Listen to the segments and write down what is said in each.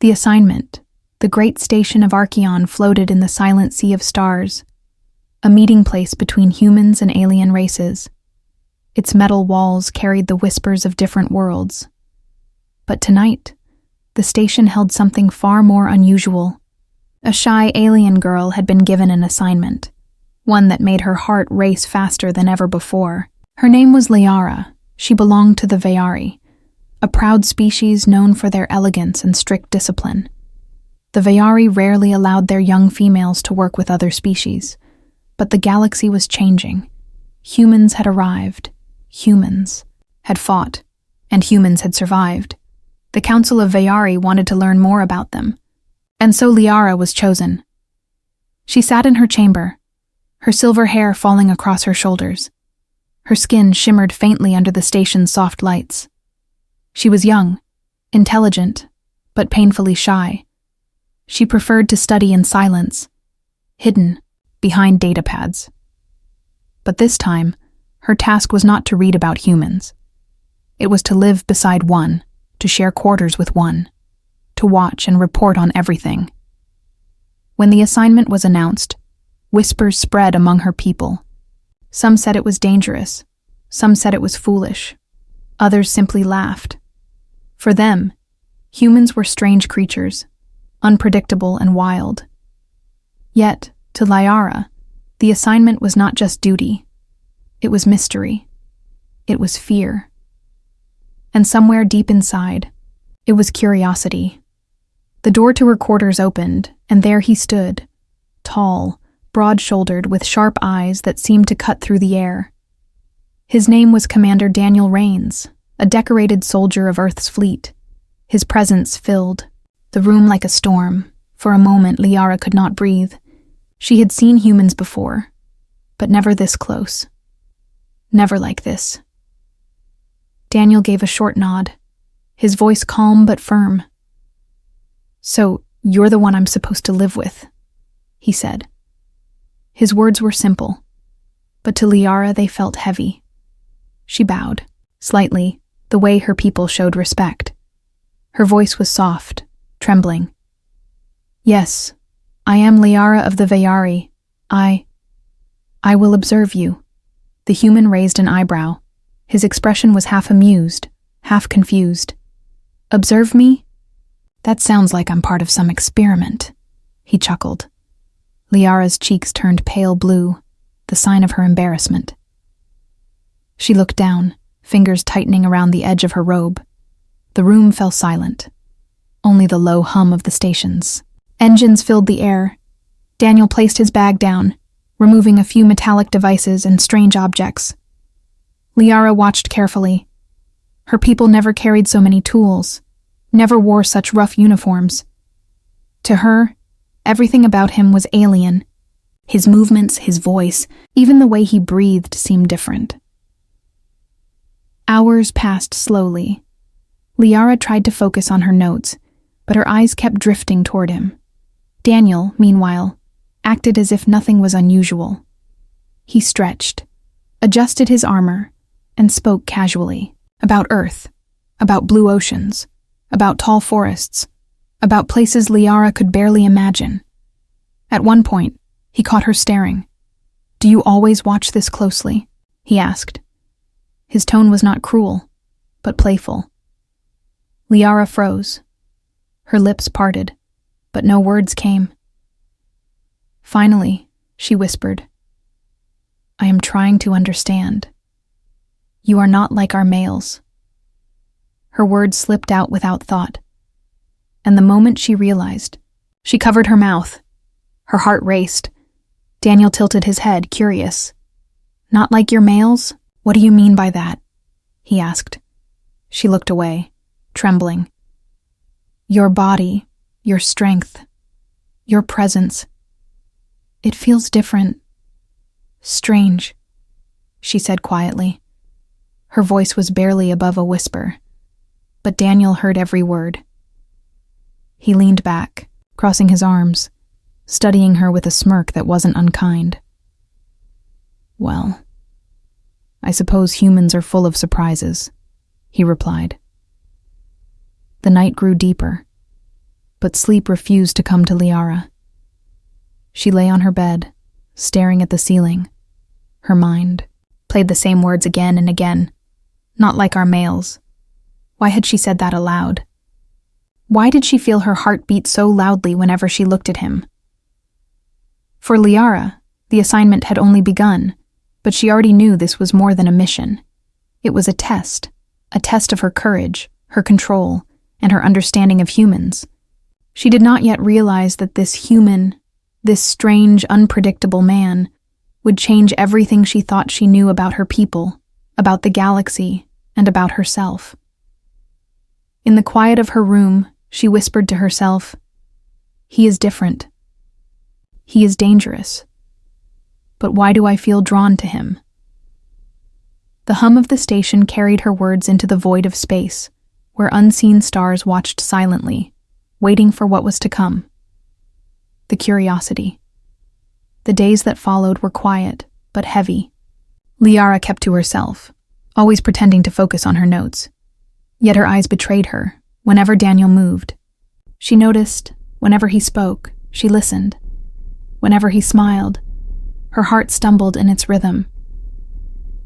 The assignment, the great station of Archeon, floated in the silent sea of stars, a meeting place between humans and alien races. Its metal walls carried the whispers of different worlds. But tonight, the station held something far more unusual. A shy alien girl had been given an assignment, one that made her heart race faster than ever before. Her name was Liara. She belonged to the Veyari, a proud species known for their elegance and strict discipline. The Veyari rarely allowed their young females to work with other species, but the galaxy was changing. Humans had arrived, humans had fought, and humans had survived. The Council of Veyari wanted to learn more about them, and so Liara was chosen. She sat in her chamber, her silver hair falling across her shoulders. Her skin shimmered faintly under the station's soft lights. She was young, intelligent, but painfully shy. She preferred to study in silence, hidden behind datapads. But this time, her task was not to read about humans. It was to live beside one, to share quarters with one, to watch and report on everything. When the assignment was announced, whispers spread among her people. Some said it was dangerous, some said it was foolish, others simply laughed. For them, humans were strange creatures, unpredictable and wild. Yet, to Liara, the assignment was not just duty. It was mystery. It was fear. And somewhere deep inside, it was curiosity. The door to her quarters opened, and there he stood, tall, broad-shouldered, with sharp eyes that seemed to cut through the air. His name was Commander Daniel Rains, a decorated soldier of Earth's fleet. His presence filled the room like a storm. For a moment, Liara could not breathe. She had seen humans before, but never this close. Never like this. Daniel gave a short nod, his voice calm but firm. "So, you're the one I'm supposed to live with," he said. His words were simple, but to Liara they felt heavy. She bowed, slightly, the way her people showed respect. Her voice was soft, trembling. "Yes, I am Liara of the Veyari. I will observe you." The human raised an eyebrow. His expression was half amused, half confused. "Observe me? That sounds like I'm part of some experiment," he chuckled. Liara's cheeks turned pale blue, the sign of her embarrassment. She looked down, fingers tightening around the edge of her robe. The room fell silent. Only the low hum of the stations. Engines filled the air. Daniel placed his bag down, removing a few metallic devices and strange objects. Liara watched carefully. Her people never carried so many tools, never wore such rough uniforms. To her, everything about him was alien. His movements, his voice, even the way he breathed seemed different. Hours passed slowly. Liara tried to focus on her notes, but her eyes kept drifting toward him. Daniel, meanwhile, acted as if nothing was unusual. He stretched, adjusted his armor, and spoke casually about Earth, about blue oceans, about tall forests, about places Liara could barely imagine. At one point, he caught her staring. "Do you always watch this closely?" he asked. His tone was not cruel, but playful. Liara froze. Her lips parted, but no words came. Finally, she whispered, "I am trying to understand. You are not like our males." Her words slipped out without thought, and the moment she realized, she covered her mouth. Her heart raced. Daniel tilted his head, curious. "Not like your males? What do you mean by that?" he asked. She looked away, trembling. "Your body, your strength, your presence. It feels different. Strange," she said quietly. Her voice was barely above a whisper, but Daniel heard every word. He leaned back, crossing his arms, studying her with a smirk that wasn't unkind. "Well, I suppose humans are full of surprises," he replied. The night grew deeper. but sleep refused to come to Liara. She lay on her bed, staring at the ceiling. Her mind played the same words again and again. Not like our males. Why had she said that aloud? Why did she feel her heart beat so loudly whenever she looked at him? For Liara, the assignment had only begun, but she already knew this was more than a mission. It was a test of her courage, her control, and her understanding of humans. She did not yet realize that this human, this strange, unpredictable man, would change everything she thought she knew about her people, about the galaxy, and about herself. In the quiet of her room, she whispered to herself, "He is different. He is dangerous. But why do I feel drawn to him?" The hum of the station carried her words into the void of space, where unseen stars watched silently, waiting for what was to come. The curiosity. The days that followed were quiet, but heavy. Liara kept to herself, always pretending to focus on her notes. Yet her eyes betrayed her whenever Daniel moved. She noticed, whenever he spoke, she listened. Whenever he smiled, her heart stumbled in its rhythm.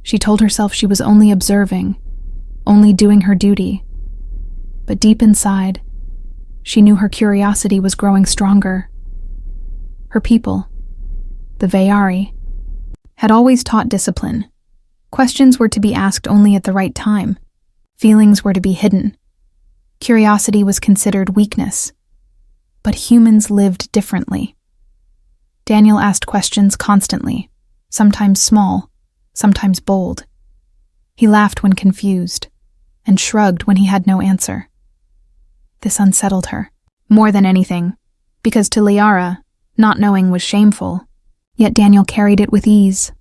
She told herself she was only observing, only doing her duty. But deep inside, she knew her curiosity was growing stronger. Her people, the Vayari, had always taught discipline. Questions were to be asked only at the right time. Feelings were to be hidden. Curiosity was considered weakness. But humans lived differently. Daniel asked questions constantly, sometimes small, sometimes bold. He laughed when confused, and shrugged when he had no answer. This unsettled her, more than anything, because to Liara, not knowing was shameful, yet Daniel carried it with ease.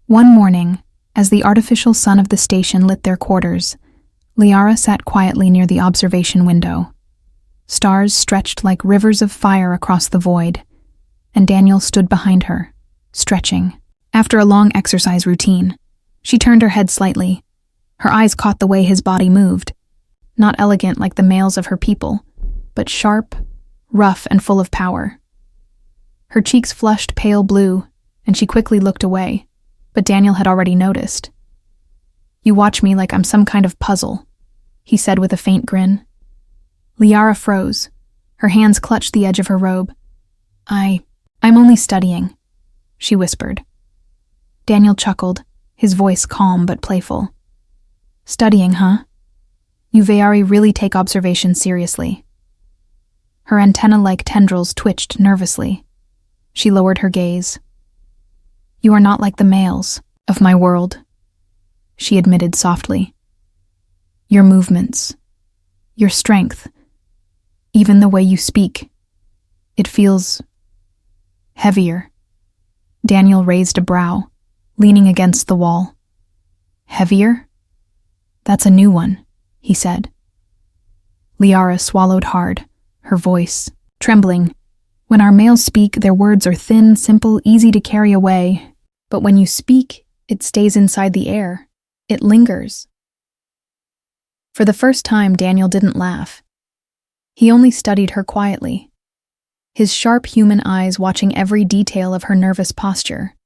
One morning, as the artificial sun of the station lit their quarters, Liara sat quietly near the observation window. Stars stretched like rivers of fire across the void, and Daniel stood behind her, stretching. After a long exercise routine, she turned her head slightly. Her eyes caught the way his body moved, not elegant like the males of her people, but sharp, rough, and full of power. Her cheeks flushed pale blue, and she quickly looked away, but Daniel had already noticed. "You watch me like I'm some kind of puzzle," he said with a faint grin. Liara froze. Her hands clutched the edge of her robe. I'm only studying," she whispered. Daniel chuckled, his voice calm but playful. "Studying, huh? You Vayari really take observation seriously." Her antenna-like tendrils twitched nervously. She lowered her gaze. "You are not like the males of my world," she admitted softly. "Your movements, your strength, even the way you speak, it feels heavier." Daniel raised a brow, leaning against the wall. "Heavier? That's a new one," he said. Liara swallowed hard, her voice trembling. "When our males speak, their words are thin, simple, easy to carry away. But when you speak, it stays inside the air. It lingers." For the first time, Daniel didn't laugh. He only studied her quietly, his sharp human eyes watching every detail of her nervous posture.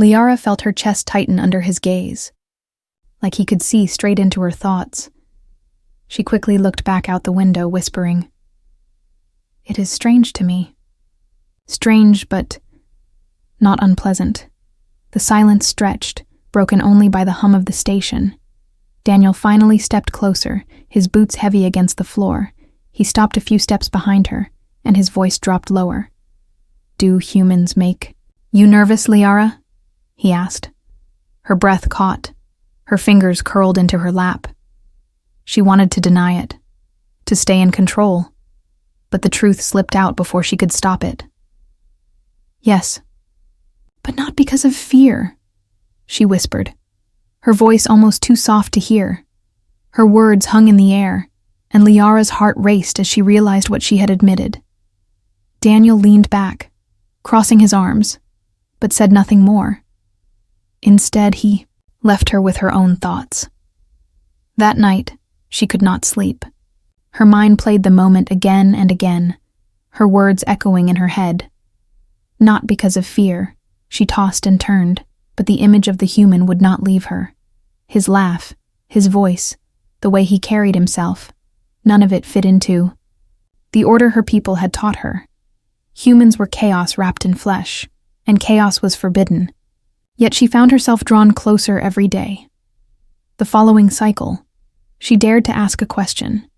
Liara felt her chest tighten under his gaze, like he could see straight into her thoughts. She quickly looked back out the window, whispering, "It is strange to me. Strange, but not unpleasant." The silence stretched, broken only by the hum of the station. Daniel finally stepped closer, his boots heavy against the floor. He stopped a few steps behind her, and his voice dropped lower. "Do humans make you nervous, Liara?" he asked. Her breath caught. Her fingers curled into her lap. She wanted to deny it, to stay in control, but the truth slipped out before she could stop it. "Yes, but not because of fear," she whispered, her voice almost too soft to hear. Her words hung in the air, and Liara's heart raced as she realized what she had admitted. Daniel leaned back, crossing his arms, but said nothing more. Instead, he left her with her own thoughts. That night, she could not sleep. Her mind played the moment again and again, her words echoing in her head. Not because of fear, she tossed and turned, but the image of the human would not leave her. His laugh, his voice, the way he carried himself, none of it fit into the order her people had taught her. Humans were chaos wrapped in flesh, and chaos was forbidden. Yet she found herself drawn closer every day. The following cycle, she dared to ask a question.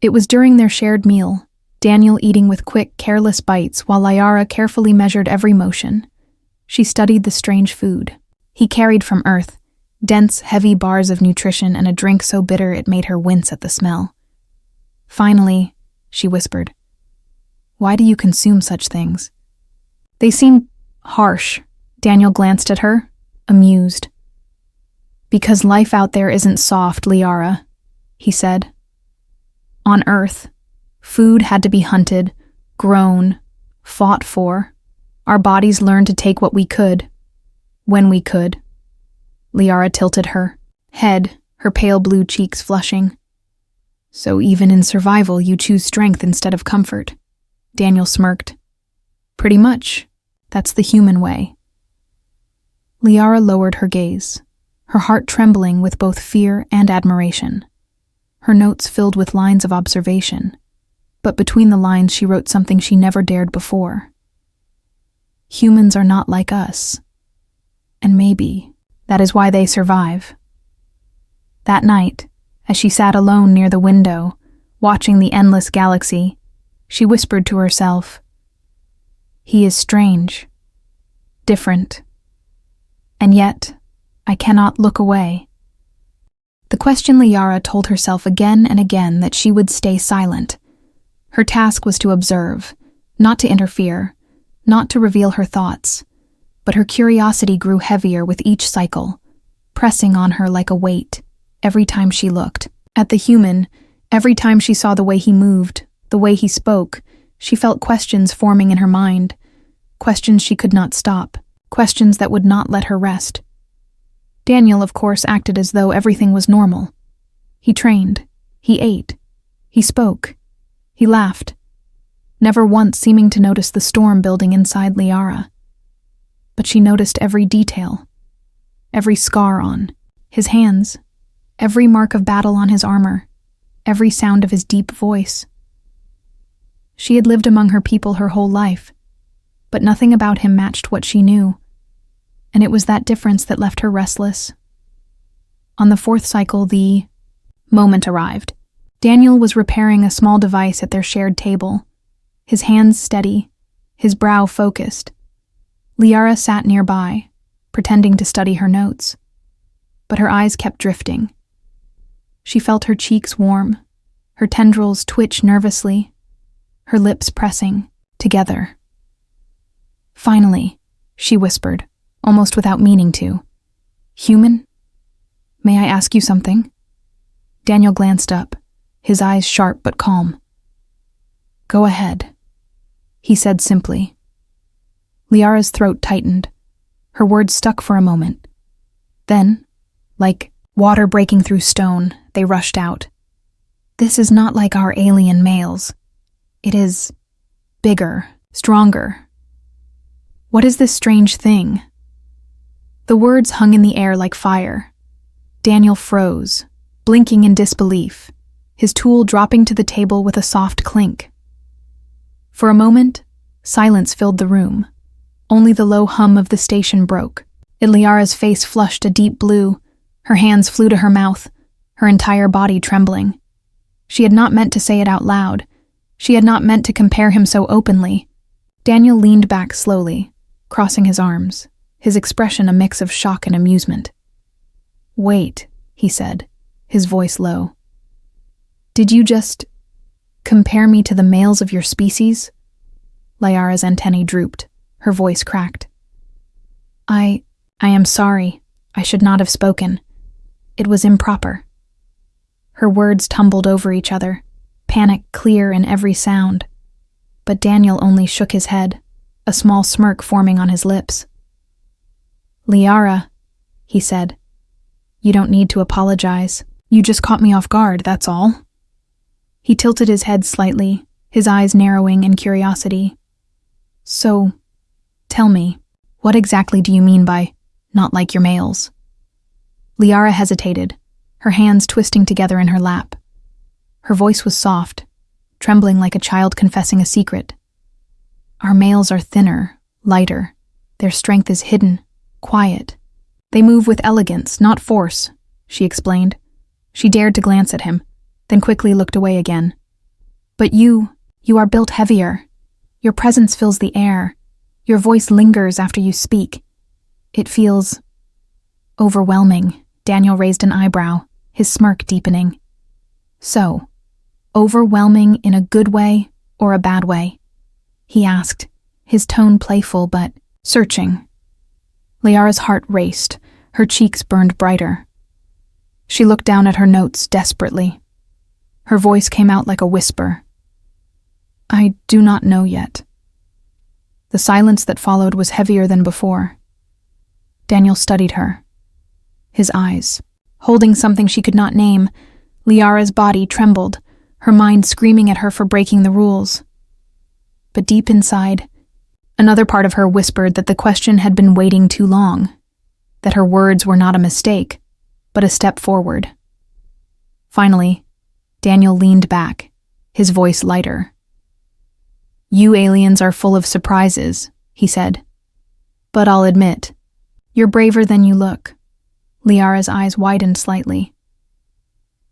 It was during their shared meal, Daniel eating with quick, careless bites while Liara carefully measured every motion. She studied the strange food he carried from Earth, dense, heavy bars of nutrition and a drink so bitter it made her wince at the smell. Finally, she whispered, "Why do you consume such things?" They seem harsh. Daniel glanced at her, amused. "Because life out there isn't soft, Liara," he said. On Earth, food had to be hunted, grown, fought for. Our bodies learned to take what we could, when we could. Liara tilted her head, her pale blue cheeks flushing. "So even in survival, you choose strength instead of comfort." Daniel smirked. "Pretty much. That's the human way." Liara lowered her gaze, her heart trembling with both fear and admiration. Her notes filled with lines of observation, but between the lines she wrote something she never dared before. Humans are not like us, and maybe that is why they survive. That night, as she sat alone near the window, watching the endless galaxy, she whispered to herself, "He is strange, different, and yet I cannot look away." The question Liara told herself again and again that she would stay silent. Her task was to observe, not to interfere, not to reveal her thoughts, but her curiosity grew heavier with each cycle, pressing on her like a weight every time she looked at the human. Every time she saw the way he moved, the way he spoke, she felt questions forming in her mind, questions she could not stop, questions that would not let her rest. Daniel, of course, acted as though everything was normal. He trained, he ate, he spoke, he laughed, never once seeming to notice the storm building inside Liara. But she noticed every detail, every scar on his hands, every mark of battle on his armor, every sound of his deep voice. She had lived among her people her whole life, but nothing about him matched what she knew, and it was that difference that left her restless. On the fourth cycle, the moment arrived. Daniel was repairing a small device at their shared table, his hands steady, his brow focused. Liara sat nearby, pretending to study her notes, but her eyes kept drifting. She felt her cheeks warm, her tendrils twitch nervously, her lips pressing together. "Finally," she whispered, almost without meaning to. "Human? May I ask you something?" Daniel glanced up, his eyes sharp but calm. "Go ahead," he said simply. Liara's throat tightened. Her words stuck for a moment. Then, like water breaking through stone, they rushed out. "This is not like our alien males. It is bigger, stronger. What is this strange thing?" The words hung in the air like fire. Daniel froze, blinking in disbelief, his tool dropping to the table with a soft clink. For a moment, silence filled the room. Only the low hum of the station broke. Liara's face flushed a deep blue. Her hands flew to her mouth, her entire body trembling. She had not meant to say it out loud. She had not meant to compare him so openly. Daniel leaned back slowly, crossing his arms, his expression a mix of shock and amusement. "Wait," he said, his voice low. "Did you just compare me to the males of your species?" Liara's antennae drooped, her voice cracked. I am sorry. I should not have spoken. It was improper." Her words tumbled over each other, panic clear in every sound. But Daniel only shook his head, a small smirk forming on his lips. "Liara," he said, "you don't need to apologize. You just caught me off guard, that's all." He tilted his head slightly, his eyes narrowing in curiosity. So, tell me, what exactly do you mean by not like your males? Liara hesitated, her hands twisting together in her lap. Her voice was soft, trembling like a child confessing a secret. Our males are thinner, lighter. Their strength is hidden, quiet. They move with elegance, not force, she explained. She dared to glance at him, then quickly looked away again. But you are built heavier. Your presence fills the air. Your voice lingers after you speak. It feels overwhelming. Daniel raised an eyebrow, his smirk deepening. So, overwhelming in a good way or a bad way? He asked, his tone playful but searching. Liara's heart raced, her cheeks burned brighter. She looked down at her notes desperately. Her voice came out like a whisper. I do not know yet. The silence that followed was heavier than before. Daniel studied her. His eyes, holding something she could not name, Liara's body trembled, her mind screaming at her for breaking the rules. But deep inside, another part of her whispered that the question had been waiting too long, that her words were not a mistake, but a step forward. Finally, Daniel leaned back, his voice lighter. You aliens are full of surprises, he said. But I'll admit, you're braver than you look. Liara's eyes widened slightly.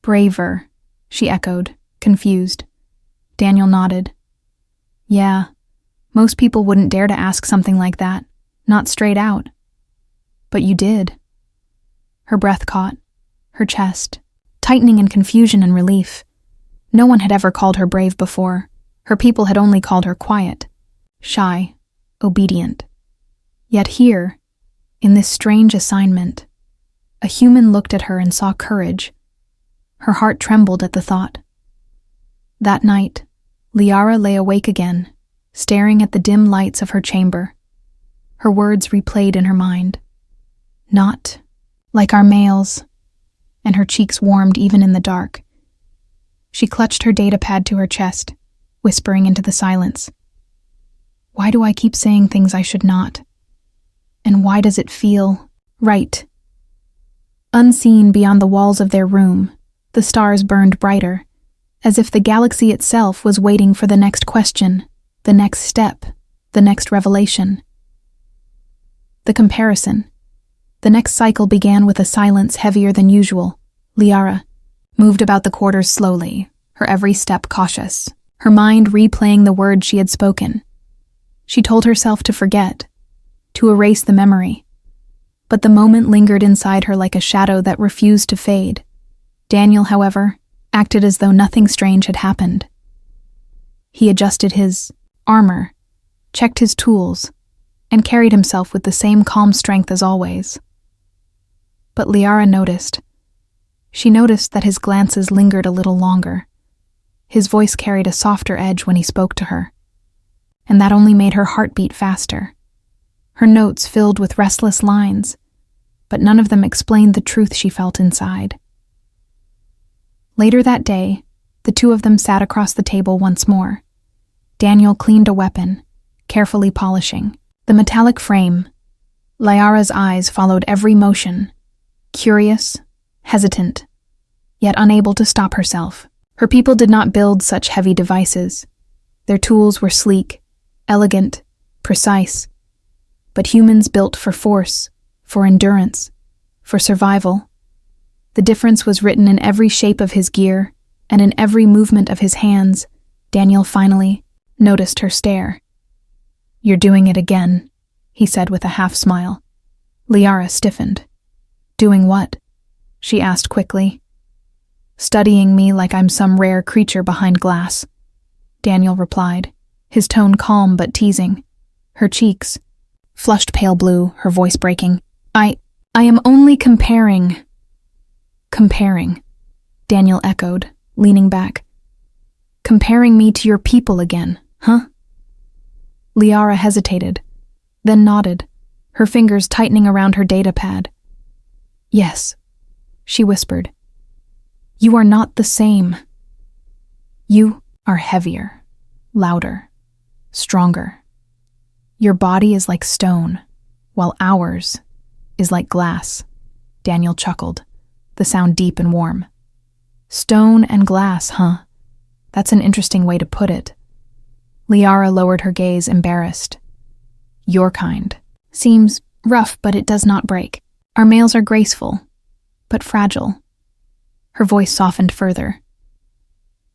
Braver, she echoed, confused. Daniel nodded. Yeah, most people wouldn't dare to ask something like that, not straight out. But you did. Her breath caught, her chest, tightening in confusion and relief. No one had ever called her brave before. Her people had only called her quiet, shy, obedient. Yet here, in this strange assignment, a human looked at her and saw courage. Her heart trembled at the thought. That night, Liara lay awake again, staring at the dim lights of her chamber. Her words replayed in her mind. Not like our males, and her cheeks warmed even in the dark. She clutched her datapad to her chest, whispering into the silence. Why do I keep saying things I should not? And why does it feel right? Unseen beyond the walls of their room, the stars burned brighter, as if the galaxy itself was waiting for the next question, the next step, the next revelation. The comparison. The next cycle began with a silence heavier than usual. Liara moved about the quarters slowly, her every step cautious, her mind replaying the words she had spoken. She told herself to forget, to erase the memory. But the moment lingered inside her like a shadow that refused to fade. Daniel, however, acted as though nothing strange had happened. He adjusted his armor, checked his tools, and carried himself with the same calm strength as always. But Liara noticed. She noticed that his glances lingered a little longer. His voice carried a softer edge when he spoke to her, and that only made her heart beat faster. Her notes filled with restless lines, but none of them explained the truth she felt inside. Later that day, the two of them sat across the table once more. Daniel cleaned a weapon, carefully polishing the metallic frame. Liara's eyes followed every motion, curious, hesitant, yet unable to stop herself. Her people did not build such heavy devices. Their tools were sleek, elegant, precise. But humans built for force, for endurance, for survival. The difference was written in every shape of his gear and in every movement of his hands. Daniel finally noticed her stare. You're doing it again, he said with a half smile. Liara stiffened. Doing what? She asked quickly. Studying me like I'm some rare creature behind glass, Daniel replied, his tone calm but teasing. Her cheeks flushed pale blue, her voice breaking. I am only comparing. Comparing, Daniel echoed, leaning back. Comparing me to your people again, huh? Liara hesitated, then nodded, her fingers tightening around her datapad. Yes, she whispered. You are not the same. You are heavier, louder, stronger. Your body is like stone, while ours is like glass. Daniel chuckled, the sound deep and warm. Stone and glass, huh? That's an interesting way to put it. Liara lowered her gaze, embarrassed. Your kind. Seems rough, but it does not break. Our males are graceful, but fragile. Her voice softened further.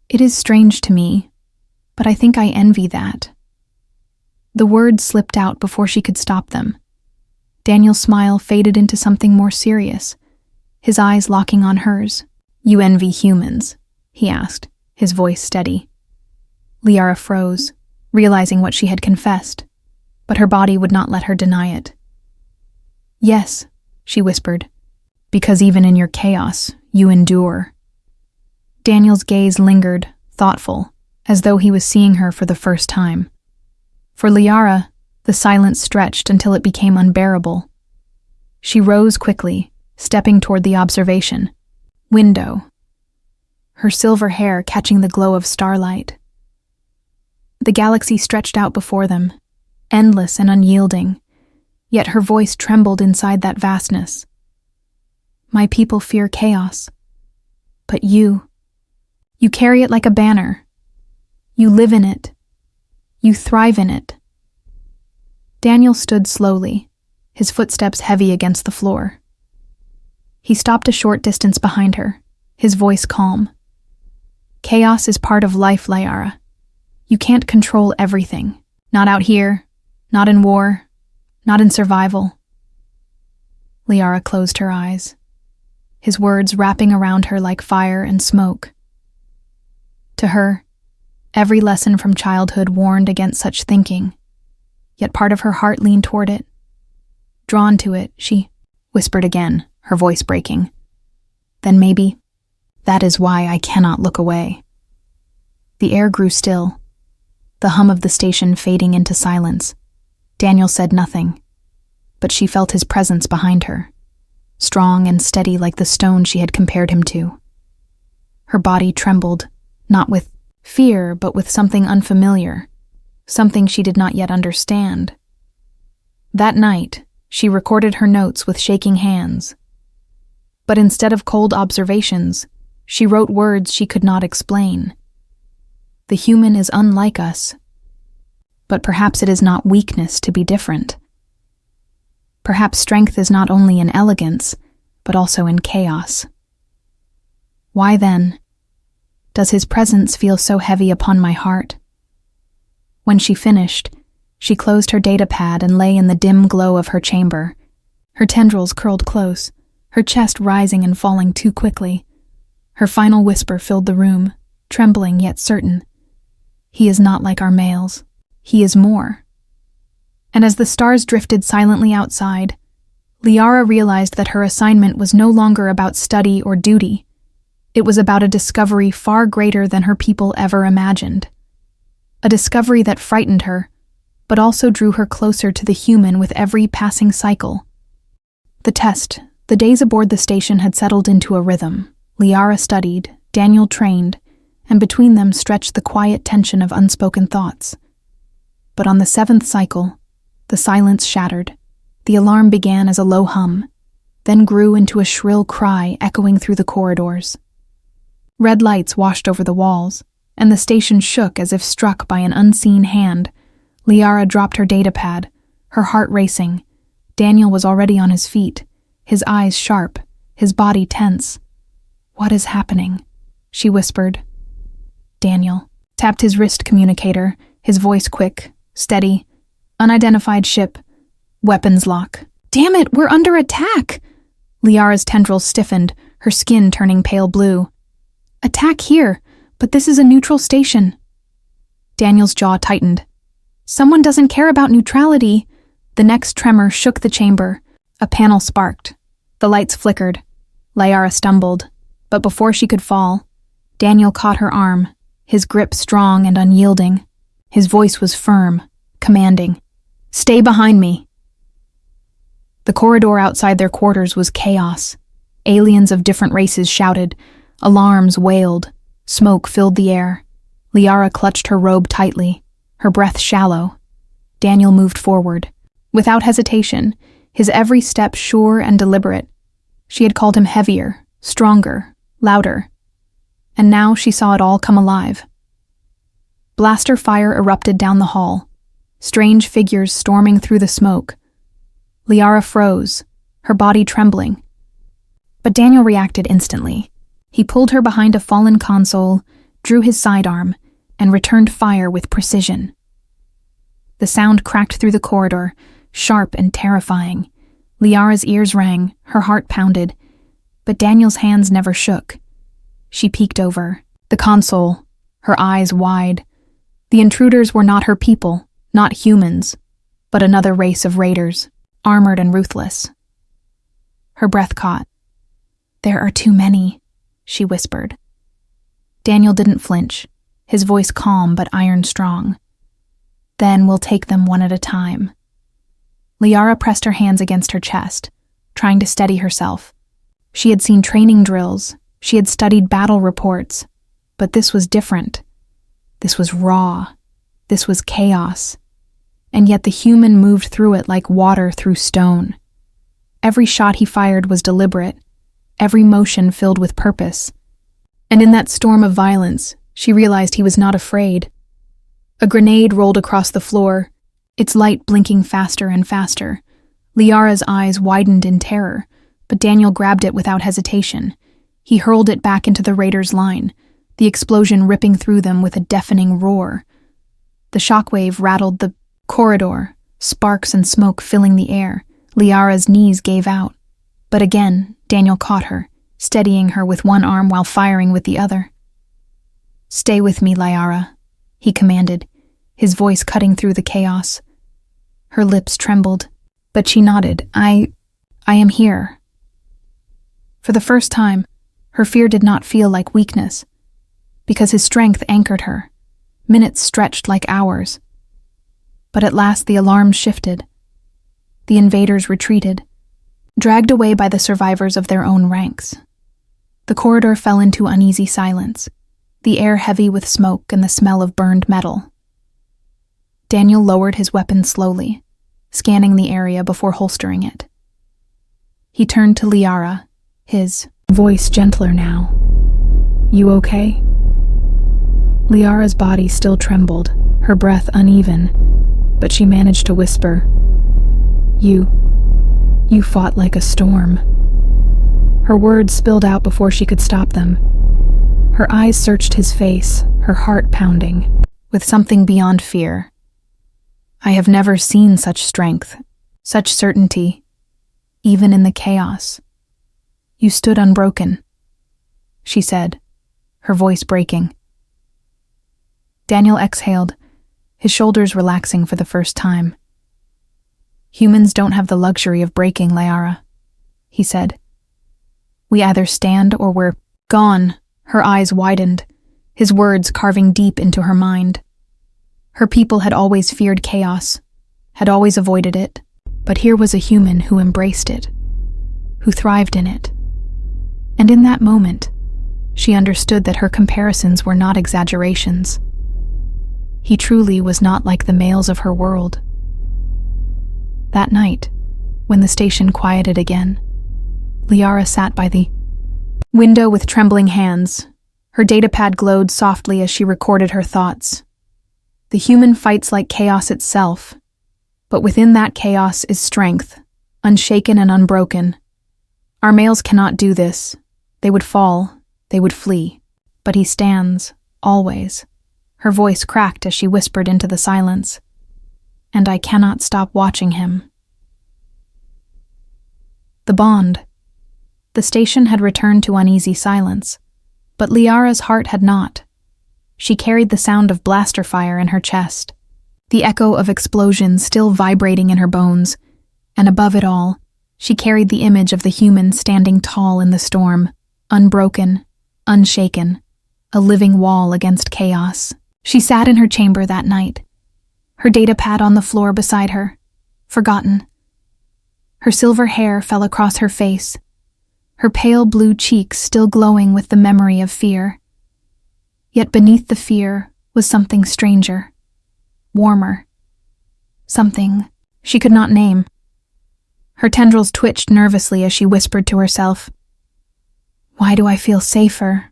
It is strange to me, but I think I envy that. The words slipped out before she could stop them. Daniel's smile faded into something more serious, his eyes locking on hers. You envy humans? He asked, his voice steady. Liara froze, realizing what she had confessed, but her body would not let her deny it. Yes, she whispered, because even in your chaos, you endure. Daniel's gaze lingered, thoughtful, as though he was seeing her for the first time. For Liara, the silence stretched until it became unbearable. She rose quickly, stepping toward the observation window, her silver hair catching the glow of starlight. The galaxy stretched out before them, endless and unyielding, yet her voice trembled inside that vastness. My people fear chaos, but you carry it like a banner. You live in it. You thrive in it. Daniel stood slowly, his footsteps heavy against the floor. He stopped a short distance behind her, his voice calm. Chaos is part of life, Liara. You can't control everything. Not out here, not in war, not in survival. Liara closed her eyes, his words wrapping around her like fire and smoke. To her, every lesson from childhood warned against such thinking, yet part of her heart leaned toward it. Drawn to it, she whispered again, her voice breaking. Then maybe that is why I cannot look away. The air grew still, the hum of the station fading into silence. Daniel said nothing, but she felt his presence behind her, strong and steady like the stone she had compared him to. Her body trembled, not with fear, but with something unfamiliar, something she did not yet understand. That night, she recorded her notes with shaking hands. But instead of cold observations, she wrote words she could not explain. The human is unlike us, but perhaps it is not weakness to be different. Perhaps strength is not only in elegance, but also in chaos. Why then does his presence feel so heavy upon my heart? When she finished, she closed her datapad and lay in the dim glow of her chamber, her tendrils curled close, her chest rising and falling too quickly. Her final whisper filled the room, trembling yet certain. He is not like our males. He is more. And as the stars drifted silently outside, Liara realized that her assignment was no longer about study or duty. It was about a discovery far greater than her people ever imagined. A discovery that frightened her, but also drew her closer to the human with every passing cycle. The test, the days aboard the station had settled into a rhythm. Liara studied, Daniel trained, and between them stretched the quiet tension of unspoken thoughts. But on the 7th cycle, the silence shattered. The alarm began as a low hum, then grew into a shrill cry echoing through the corridors. Red lights washed over the walls, and the station shook as if struck by an unseen hand. Liara dropped her datapad, her heart racing. Daniel was already on his feet, his eyes sharp, his body tense. What is happening? She whispered. Daniel tapped his wrist communicator, his voice quick, steady. Unidentified ship. Weapons lock. Damn it, we're under attack! Liara's tendrils stiffened, her skin turning pale blue. Attack here, but this is a neutral station. Daniel's jaw tightened. Someone doesn't care about neutrality. The next tremor shook the chamber. A panel sparked. The lights flickered. Liara stumbled, but before she could fall, Daniel caught her arm, his grip strong and unyielding. His voice was firm, commanding. Stay behind me. The corridor outside their quarters was chaos. Aliens of different races shouted. Alarms wailed. Smoke filled the air. Liara clutched her robe tightly, her breath shallow. Daniel moved forward. Without hesitation, his every step sure and deliberate. She had called him heavier, stronger, louder. And now she saw it all come alive. Blaster fire erupted down the hall, strange figures storming through the smoke. Liara froze, her body trembling. But Daniel reacted instantly. He pulled her behind a fallen console, drew his sidearm, and returned fire with precision. The sound cracked through the corridor, sharp and terrifying. Liara's ears rang, her heart pounded, but Daniel's hands never shook. She peeked over the console, her eyes wide. The intruders were not her people, not humans, but another race of raiders, armored and ruthless. Her breath caught. "There are too many," she whispered. Daniel didn't flinch, his voice calm but iron-strong. "Then we'll take them one at a time." Liara pressed her hands against her chest, trying to steady herself. She had seen training drills, she had studied battle reports, but this was different. This was raw. This was chaos. And yet the human moved through it like water through stone. Every shot he fired was deliberate, every motion filled with purpose. And in that storm of violence, she realized he was not afraid. A grenade rolled across the floor, its light blinking faster and faster. Liara's eyes widened in terror, but Daniel grabbed it without hesitation. He hurled it back into the raiders' line, the explosion ripping through them with a deafening roar. The shockwave rattled the corridor, sparks and smoke filling the air. Liara's knees gave out. But again, Daniel caught her, steadying her with one arm while firing with the other. "Stay with me, Liara," he commanded, his voice cutting through the chaos. Her lips trembled, but she nodded. I am here." For the first time, her fear did not feel like weakness, because his strength anchored her. Minutes stretched like hours. But at last the alarm shifted. The invaders retreated, dragged away by the survivors of their own ranks. The corridor fell into uneasy silence, the air heavy with smoke and the smell of burned metal. Daniel lowered his weapon slowly, scanning the area before holstering it. He turned to Liara, his voice gentler now. "You okay?" Liara's body still trembled, her breath uneven, but she managed to whisper, You fought like a storm." Her words spilled out before she could stop them. Her eyes searched his face, her heart pounding, with something beyond fear. "I have never seen such strength, such certainty, even in the chaos. You stood unbroken," she said, her voice breaking. Daniel exhaled, his shoulders relaxing for the first time. "Humans don't have the luxury of breaking, Liara," he said. "We either stand or we're gone." Her eyes widened, his words carving deep into her mind. Her people had always feared chaos, had always avoided it, but here was a human who embraced it, who thrived in it. And in that moment, she understood that her comparisons were not exaggerations. He truly was not like the males of her world. That night, when the station quieted again, Liara sat by the window with trembling hands. Her datapad glowed softly as she recorded her thoughts. The human fights like chaos itself, but within that chaos is strength, unshaken and unbroken. Our males cannot do this. They would fall, they would flee. But he stands, always. Her voice cracked as she whispered into the silence. "And I cannot stop watching him." The bond. The station had returned to uneasy silence, but Liara's heart had not. She carried the sound of blaster fire in her chest, the echo of explosions still vibrating in her bones, and above it all, she carried the image of the human standing tall in the storm, unbroken, unshaken, a living wall against chaos. She sat in her chamber that night, her datapad on the floor beside her, forgotten. Her silver hair fell across her face, her pale blue cheeks still glowing with the memory of fear. Yet beneath the fear was something stranger, warmer, something she could not name. Her tendrils twitched nervously as she whispered to herself, "Why do I feel safer?"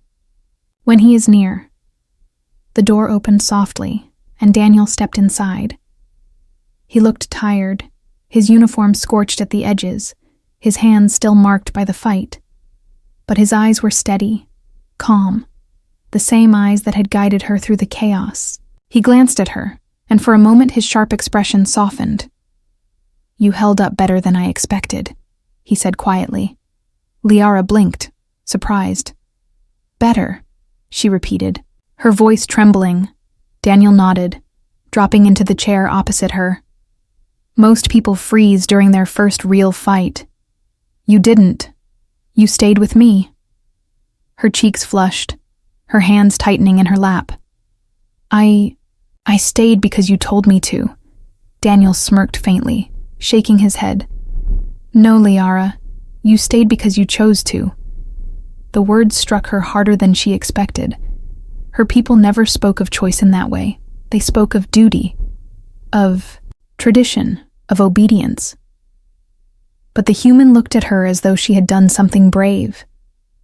When he is near. The door opened softly, and Daniel stepped inside. He looked tired, his uniform scorched at the edges, his hands still marked by the fight. But his eyes were steady, calm, the same eyes that had guided her through the chaos. He glanced at her, and for a moment his sharp expression softened. "You held up better than I expected," he said quietly. Liara blinked, surprised. "Better," she repeated, her voice trembling. Daniel nodded, dropping into the chair opposite her. "Most people freeze during their first real fight. You didn't. You stayed with me." Her cheeks flushed, her hands tightening in her lap. I stayed because you told me to." Daniel smirked faintly, shaking his head. "No, Liara, you stayed because you chose to." The words struck her harder than she expected. Her people never spoke of choice in that way. They spoke of duty, of tradition, of obedience. But the human looked at her as though she had done something brave,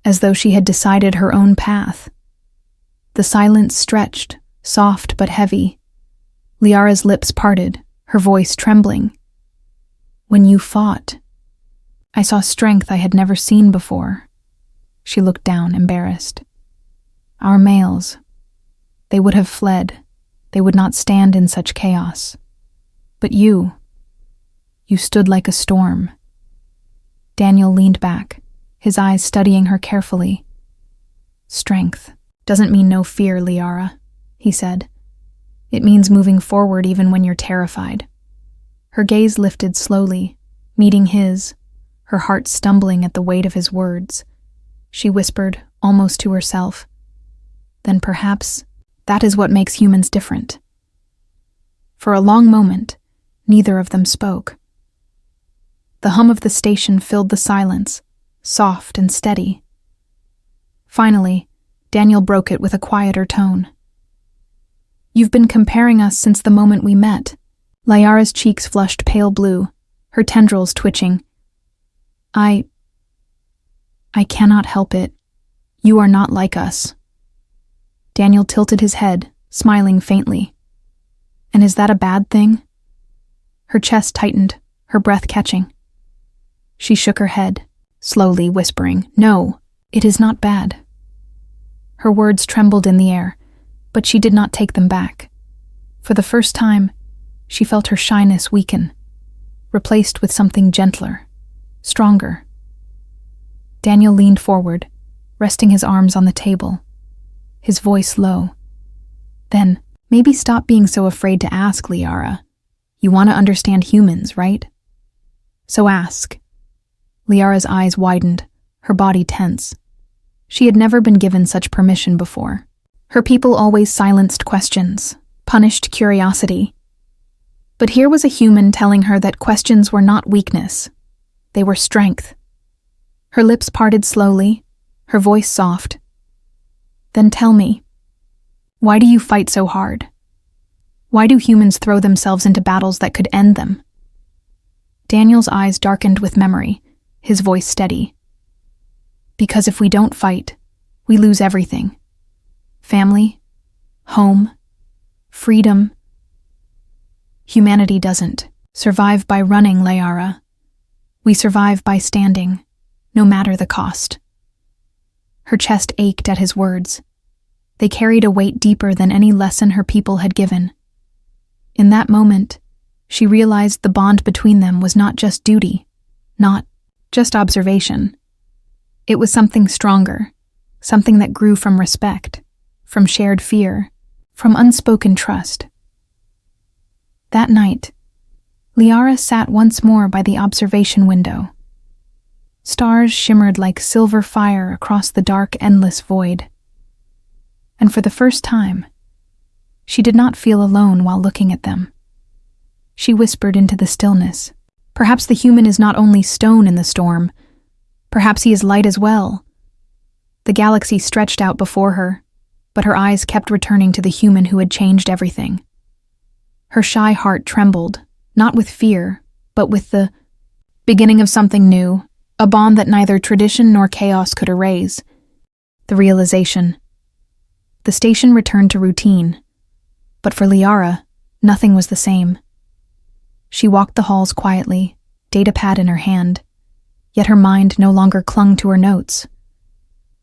as though she had decided her own path. The silence stretched, soft but heavy. Liara's lips parted, her voice trembling. "When you fought, I saw strength I had never seen before." She looked down, embarrassed. "Our males, they would have fled. They would not stand in such chaos. But you stood like a storm." Daniel leaned back, his eyes studying her carefully. "Strength doesn't mean no fear, Liara," he said. "It means moving forward even when you're terrified." Her gaze lifted slowly, meeting his, her heart stumbling at the weight of his words. She whispered, almost to herself, "Then perhaps that is what makes humans different." For a long moment, neither of them spoke. The hum of the station filled the silence, soft and steady. Finally, Daniel broke it with a quieter tone. "You've been comparing us since the moment we met." Liara's cheeks flushed pale blue, her tendrils twitching. I cannot help it. You are not like us." Daniel tilted his head, smiling faintly. "And is that a bad thing?" Her chest tightened, her breath catching. She shook her head, slowly whispering, "No, it is not bad." Her words trembled in the air, but she did not take them back. For the first time, she felt her shyness weaken, replaced with something gentler, stronger. Daniel leaned forward, resting his arms on the table, his voice low. "Then, maybe stop being so afraid to ask, Liara. You want to understand humans, right? So ask." Liara's eyes widened, her body tense. She had never been given such permission before. Her people always silenced questions, punished curiosity. But here was a human telling her that questions were not weakness. They were strength. Her lips parted slowly, her voice soft. "Then tell me, why do you fight so hard? Why do humans throw themselves into battles that could end them?" Daniel's eyes darkened with memory, his voice steady. "Because if we don't fight, we lose everything. Family, home, freedom. Humanity doesn't survive by running, Liara. We survive by standing, no matter the cost." Her chest ached at his words. They carried a weight deeper than any lesson her people had given. In that moment, she realized the bond between them was not just duty, not just observation. It was something stronger, something that grew from respect, from shared fear, from unspoken trust. That night, Liara sat once more by the observation window. Stars shimmered like silver fire across the dark, endless void. And for the first time, she did not feel alone while looking at them. She whispered into the stillness, "Perhaps the human is not only stone in the storm. Perhaps he is light as well." The galaxy stretched out before her, but her eyes kept returning to the human who had changed everything. Her shy heart trembled, not with fear, but with the beginning of something new, a bond that neither tradition nor chaos could erase. The realization. The station returned to routine, but for Liara, nothing was the same. She walked the halls quietly, datapad in her hand, yet her mind no longer clung to her notes.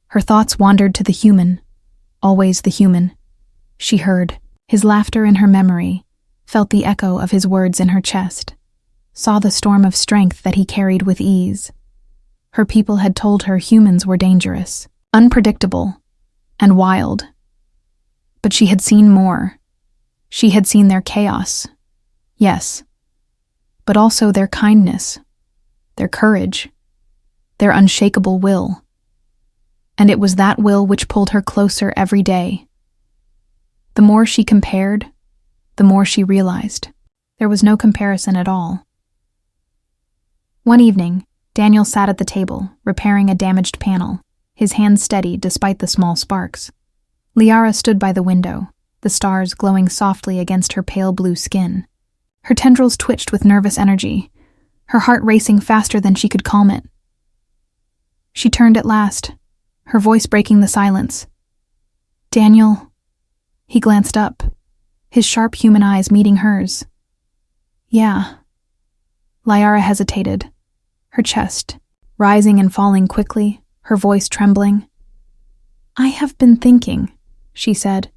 Her thoughts wandered to the human, always the human. She heard his laughter in her memory, felt the echo of his words in her chest, saw the storm of strength that he carried with ease. Her people had told her humans were dangerous, unpredictable, and wild. But she had seen more. She had seen their chaos, yes, but also their kindness, their courage, their unshakable will. And it was that will which pulled her closer every day. The more she compared, the more she realized there was no comparison at all. One evening, Daniel sat at the table, repairing a damaged panel, his hands steady despite the small sparks. Liara stood by the window, the stars glowing softly against her pale blue skin. Her tendrils twitched with nervous energy, her heart racing faster than she could calm it. She turned at last, her voice breaking the silence. "Daniel." He glanced up, his sharp human eyes meeting hers. "Yeah." Liara hesitated, her chest rising and falling quickly, her voice trembling. "I have been thinking," she said,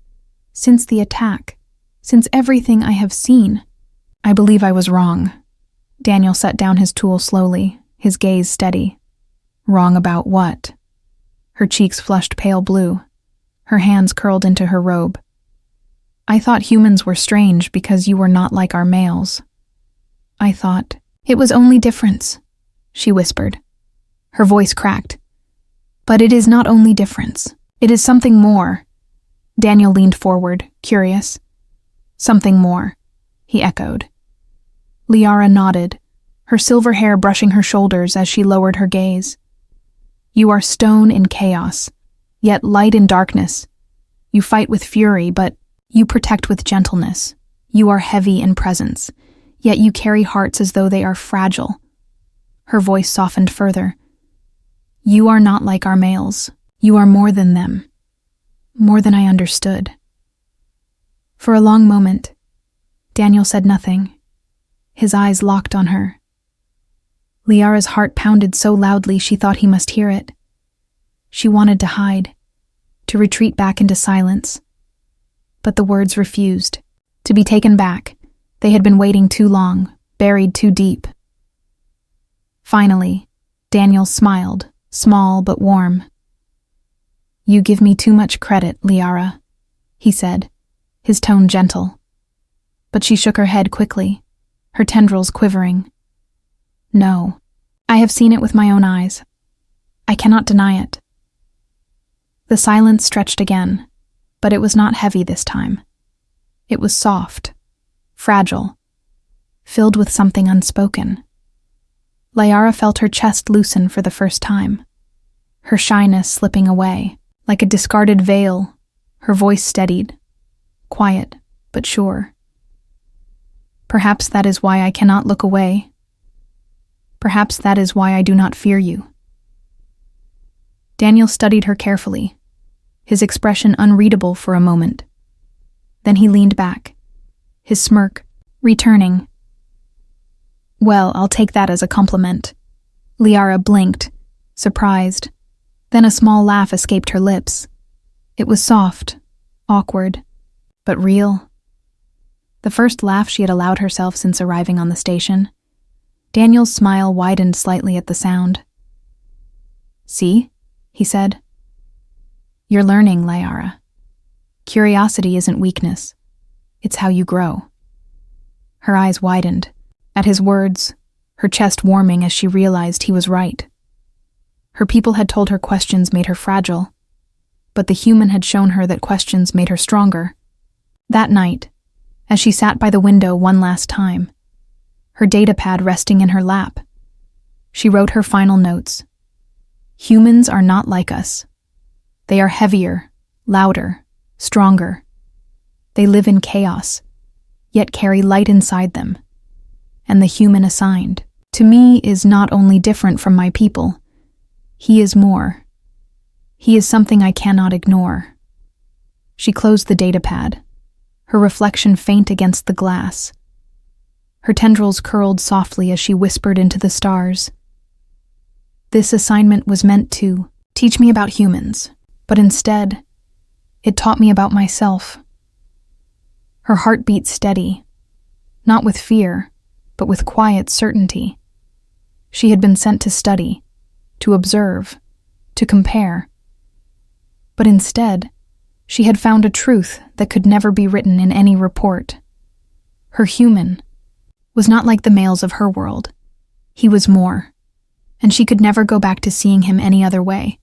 "since the attack, since everything I have seen. I believe I was wrong." Daniel set down his tool slowly, his gaze steady. "Wrong about what?" Her cheeks flushed pale blue, her hands curled into her robe. "I thought humans were strange because you were not like our males. I thought it was only difference," she whispered. Her voice cracked. "But it is not only difference. It is something more." Daniel leaned forward, curious. "Something more," he echoed. Liara nodded, her silver hair brushing her shoulders as she lowered her gaze. "You are stone in chaos, yet light in darkness. You fight with fury, but you protect with gentleness. You are heavy in presence, yet you carry hearts as though they are fragile." Her voice softened further. "You are not like our males. You are more than them. More than I understood." For a long moment, Daniel said nothing. His eyes locked on her. Liara's heart pounded so loudly she thought he must hear it. She wanted to hide, to retreat back into silence. But the words refused, to be taken back. They had been waiting too long, buried too deep. Finally, Daniel smiled, small but warm. "You give me too much credit, Liara," he said, his tone gentle. But she shook her head quickly, her tendrils quivering. "No, I have seen it with my own eyes. I cannot deny it." The silence stretched again, but it was not heavy this time. It was soft, fragile, filled with something unspoken. Liara felt her chest loosen for the first time, her shyness slipping away. Like a discarded veil, her voice steadied, quiet but sure. "Perhaps that is why I cannot look away. Perhaps that is why I do not fear you." Daniel studied her carefully, his expression unreadable for a moment. Then he leaned back, his smirk returning. "Well, I'll take that as a compliment." Liara blinked, surprised. Then a small laugh escaped her lips. It was soft, awkward, but real. The first laugh she had allowed herself since arriving on the station. Daniel's smile widened slightly at the sound. "See?" he said. "You're learning, Liara. Curiosity isn't weakness. It's how you grow." Her eyes widened. At his words, her chest warming as she realized he was right. Her people had told her questions made her fragile, but the human had shown her that questions made her stronger. That night, as she sat by the window one last time, her datapad resting in her lap, she wrote her final notes. "Humans are not like us. They are heavier, louder, stronger. They live in chaos, yet carry light inside them. And the human assigned to me is not only different from my people, he is more. He is something I cannot ignore. She closed the datapad, her reflection faint against the glass. Her tendrils curled softly as she whispered into the stars. This assignment was meant to teach me about humans, but instead, it taught me about myself. Her heart beat steady, not with fear, but with quiet certainty. She had been sent to study, to observe, to compare. But instead, she had found a truth that could never be written in any report. Her human was not like the males of her world. He was more, and she could never go back to seeing him any other way.